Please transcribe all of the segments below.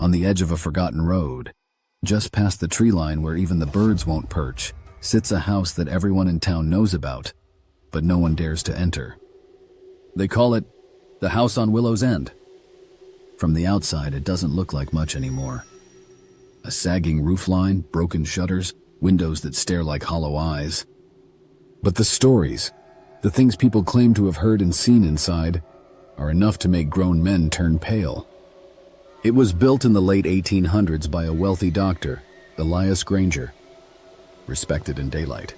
On the edge of a forgotten road, just past the tree line where even the birds won't perch, sits a house that everyone in town knows about, but no one dares to enter. They call it the house on Willow's End. From the outside, it doesn't look like much anymore. A sagging roofline, broken shutters, windows that stare like hollow eyes. But the stories, the things people claim to have heard and seen inside, are enough to make grown men turn pale. It was built in the late 1800s by a wealthy doctor, Elias Granger. Respected in daylight,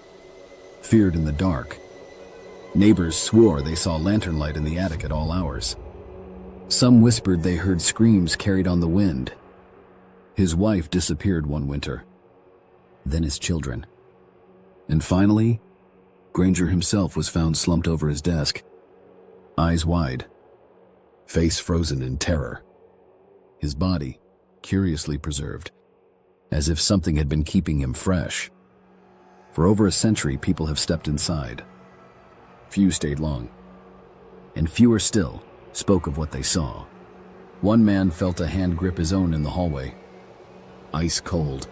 feared in the dark. Neighbors swore they saw lantern light in the attic at all hours. Some whispered they heard screams carried on the wind. His wife disappeared one winter, then his children. And finally, Granger himself was found slumped over his desk, eyes wide, face frozen in terror. His body curiously preserved, as if something had been keeping him fresh. For over a century, people have stepped inside. Few stayed long, and fewer still spoke of what they saw. One man felt a hand grip his own in the hallway, ice cold,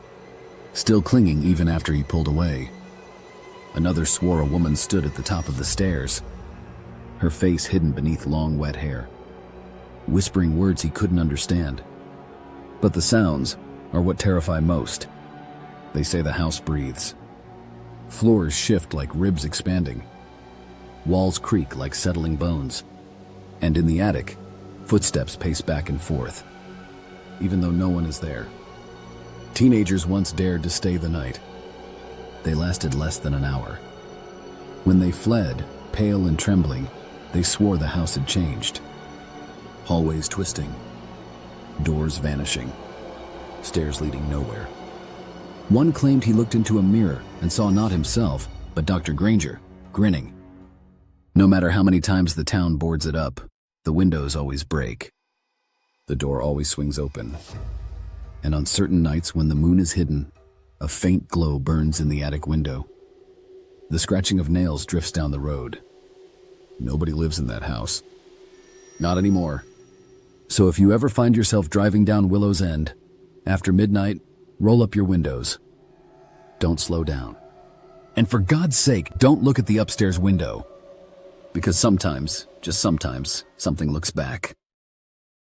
still clinging even after he pulled away. Another swore a woman stood at the top of the stairs, her face hidden beneath long wet hair, whispering words he couldn't understand. But the sounds are what terrify most. They say the house breathes. Floors shift like ribs expanding. Walls creak like settling bones. And in the attic, footsteps pace back and forth, even though no one is there. Teenagers once dared to stay the night. They lasted less than an hour. When they fled, pale and trembling, they swore the house had changed. Hallways twisting, doors vanishing, stairs leading nowhere. One claimed he looked into a mirror and saw not himself, but Dr. Granger, grinning. No matter how many times the town boards it up, the windows always break. The door always swings open. And on certain nights when the moon is hidden, a faint glow burns in the attic window. The scratching of nails drifts down the road. Nobody lives in that house. Not anymore. So if you ever find yourself driving down Willow's End, after midnight, roll up your windows. Don't slow down. And for God's sake, don't look at the upstairs window. Because sometimes, just sometimes, something looks back.